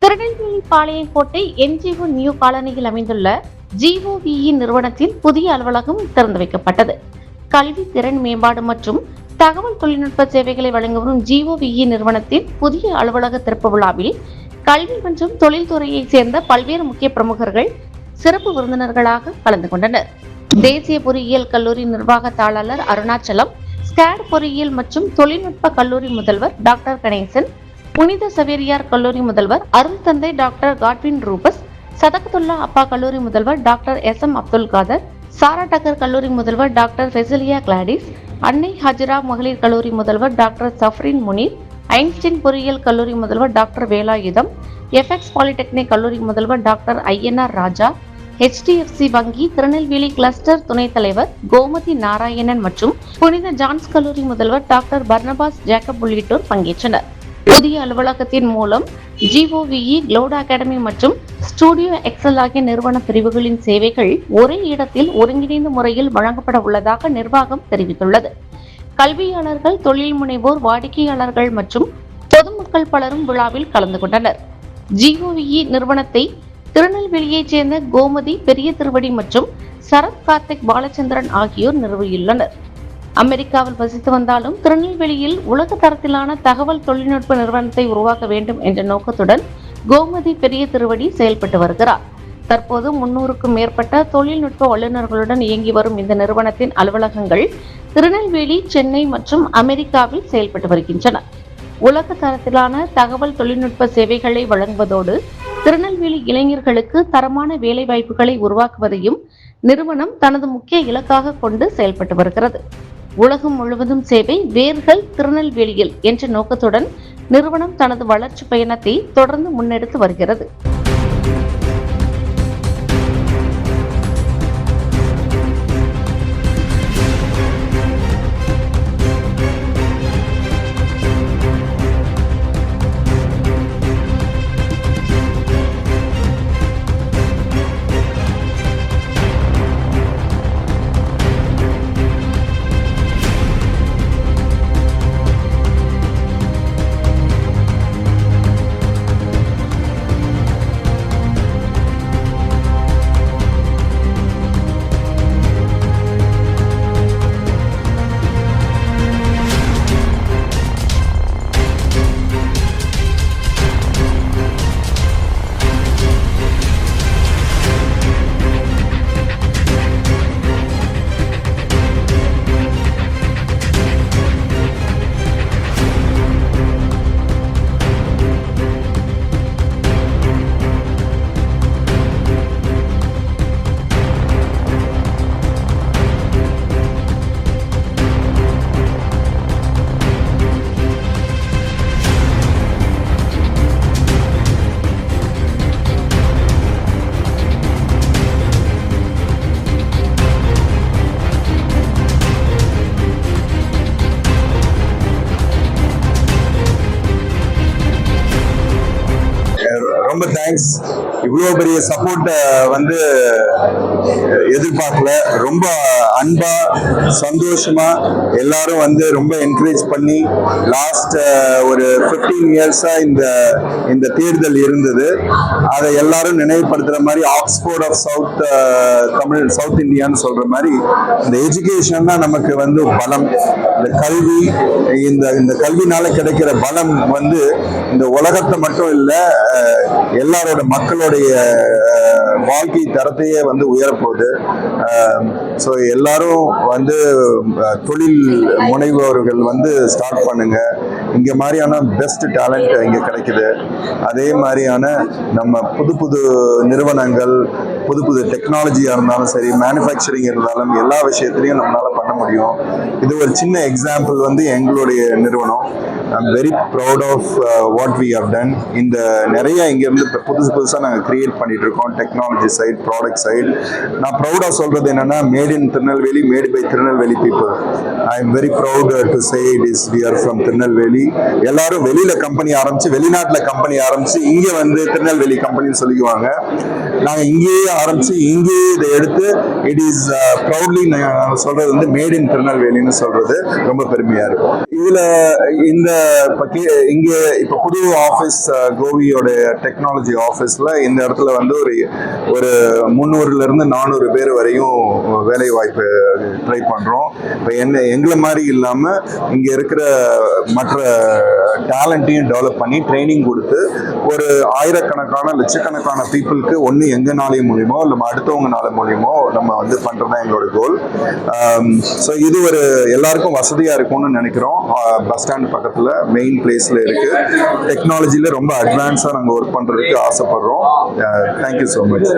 Tirunelveli Palayamkottai NGO new காலனியில் அமைந்துள்ள GOVE நிறுவனத்தின் புதிய அலுவலகம் திறந்து வைக்கப்பட்டது. கல்வி திறன் மேம்பாடு மற்றும் தகவல் தொழில்நுட்ப சேவைகளை வழங்கி வரும் GOVE நிறுவனத்தின் புதிய அலுவலக திறப்பு விழாவில் கல்வி மற்றும் தொழில்துறையை சேர்ந்த பல்வேறு முக்கிய பிரமுகர்கள் சிறப்பு விருந்தினர்களாக கலந்து கொண்டனர். தேசிய பொறியியல் கல்லூரி நிர்வாக தாளர் அருணாச்சலம், ஸ்கேட் பொறியியல் மற்றும் தொழில்நுட்ப கல்லூரி முதல்வர் டாக்டர் கணேசன், புனித சவேரியார் கல்லூரி முதல்வர் அருள் தந்தை டாக்டர் காட்வின் ரூபஸ், சதகத்துல்லா அப்பா கல்லூரி முதல்வர் டாக்டர் SM அப்துல் காதர், சாரா டக்கர் கல்லூரி முதல்வர் டாக்டர் ஃபெசிலியா கிளாடிஸ், அன்னை ஹஜிரா மகளிர் கல்லூரி முதல்வர் டாக்டர் சஃப்ரின் முனீர், ஐன்ஸ்டீன் பொறியியல் கல்லூரி முதல்வர் டாக்டர் வேலாயுதம், FX பாலிடெக்னிக் கல்லூரி முதல்வர் டாக்டர் INR ராஜா, HDFC வங்கி திருநெல்வேலி கிளஸ்டர் துணைத் தலைவர் கோமதி நாராயணன் மற்றும் புனித ஜான்ஸ் கல்லூரி முதல்வர் டாக்டர் பர்னபாஸ் ஜேக்கப் உள்ளிட்டோர் பங்கேற்றனர். புதிய அலுவலகத்தின் மூலம் GOVE, க்ளோட் அகாடமி மற்றும் ஸ்டுடியோ எக்ஸல் ஆகிய நிறுவன பிரிவுகளின் சேவைகள் ஒரே இடத்தில் ஒருங்கிணைந்த முறையில் வழங்கப்பட உள்ளதாக நிர்வாகம் தெரிவித்துள்ளது. கல்வியாளர்கள், தொழில் முனைவோர், வாடிக்கையாளர்கள் மற்றும் பொதுமக்கள் பலரும் விழாவில் கலந்து கொண்டனர். GOVE நிறுவனத்தை திருநெல்வேலியைச் சேர்ந்த கோமதி பெரிய திருவடி மற்றும் சரத் கார்த்திக் பாலச்சந்திரன் ஆகியோர் நிறுவியுள்ளனர். அமெரிக்காவில் வசித்து வந்தாலும் திருநெல்வேலியில் உலக தரத்திலான தகவல் தொழில்நுட்ப நிறுவனத்தை உருவாக்க வேண்டும் என்ற நோக்கத்துடன் கோமதி பெரிய திருவடி செயல்பட்டு வருகிறார். தற்போது 300க்கும் மேற்பட்ட தொழில்நுட்ப வல்லுநர்களுடன் இயங்கி வரும் இந்த நிறுவனத்தின் அலுவலகங்கள் திருநெல்வேலி, சென்னை மற்றும் அமெரிக்காவில் செயல்பட்டு வருகின்றன. உலக தரத்திலான தகவல் தொழில்நுட்ப சேவைகளை வழங்குவதோடு திருநெல்வேலி இளைஞர்களுக்கு தரமான வேலை வாய்ப்புகளை உருவாக்குவதையும் நிறுவனம் தனது முக்கிய இலக்காக கொண்டு செயல்பட்டு வருகிறது. உலகம் முழுவதும் சேவை, வேர்கள் திருநெல்வேலியில் என்ற நோக்கத்துடன் நிறுவனம் தனது வளர்ச்சி பயணத்தை தொடர்ந்து முன்னெடுத்து வருகிறது. ரொம்ப தேங்க்ஸ். இவ்வளோ பெரிய சப்போர்ட்டை எதிர்பார்க்கல. ரொம்ப அன்பா, சந்தோஷமா எல்லாரும் ரொம்ப என்கரேஜ் பண்ணி லாஸ்ட் ஒரு 15 இயர்ஸா இந்த தேர்தல் இருந்தது. அதை எல்லாரும் நினைவுபடுத்துற மாதிரி ஆக்ஸ்போர்ட் ஆஃப் சவுத் இந்தியான்னு சொல்ற மாதிரி இந்த எஜுகேஷன் தான் நமக்கு பலம். இந்த கல்வி, இந்த கல்வினால கிடைக்கிற பலம் இந்த உலகத்தை மட்டும் இல்லை, எல்லாரோட மக்களுடைய வாழ்க்கை தரத்தையே உயரப்போகுது. ஸோ எல்லாரும் தொழில் முனைவோர்கள் ஸ்டார்ட் பண்ணுங்க. இங்கே மாதிரியான பெஸ்ட் டேலண்ட் இங்கே கிடைக்குது. அதே மாதிரியான நம்ம புது புது நிறுவனங்கள், புது புது டெக்னாலஜியாக இருந்தாலும் சரி, மேனுஃபேக்சரிங் இருந்தாலும் எல்லா விஷயத்துலையும் நம்மளால் பண்ண முடியும். இது ஒரு சின்ன எக்ஸாம்பிள் எங்களுடைய நிறுவனம். I'm very proud of what we have done. இந்த நிறைய இங்கேருந்து புதுசாக நாங்கள் கிரியேட் பண்ணிட்டு இருக்கோம். Technology side, product side. நான் ப்ரௌடாக சொல்கிறது என்னென்னா, made in Tirunelveli, made by Tirunelveli people. I am very proud to say it is we are from Tirunelveli. எல்லாரும் வெளியில் கம்பெனி ஆரம்பித்து, வெளிநாட்டில் கம்பெனி ஆரம்பித்து இங்கே திருநெல்வேலி கம்பெனின்னு சொல்லிக்குவாங்க. நாங்கள் இங்கேயே ஆரம்பித்து இங்கேயே இதை எடுத்து இட் இஸ் ப்ரௌட்லி நான் சொல்கிறது மேட் இன் திருநெல்வேலின்னு சொல்கிறது ரொம்ப பெருமையாக இருக்கும். இதில் இந்த இங்க இப்போ புது ஆஃபீஸ் கோவியோட டெக்னாலஜி ஆஃபீஸில் இந்த இடத்துல வந்து ஒரு 300லேருந்து 400 பேர் வரையும் வேலை வாய்ப்பு ட்ரை பண்ணுறோம். இப்போ எங்களை மாதிரி இல்லாமல் இங்கே இருக்கிற மற்ற டேலண்ட்டையும் டெவலப் பண்ணி ட்ரைனிங் கொடுத்து ஒரு ஆயிரக்கணக்கான லட்சக்கணக்கான பீப்புளுக்கு ஒன்று எங்கனாலே மூலியமோ இல்லை அடுத்தவங்கனால மூலியமோ நம்ம வந்து பண்ணுறது தான் எங்களோட கோல். ஸோ இது ஒரு எல்லாருக்கும் வசதியாக இருக்கும்னு நினைக்கிறோம். பஸ் ஸ்டாண்ட் பக்கத்தில் மெயின் பிளேஸில் இருக்குது. டெக்னாலஜியில் ரொம்ப அட்வான்ஸாக நாங்கள் ஒர்க் பண்ணுறதுக்கு ஆசைப்படுறோம். Thank you so much.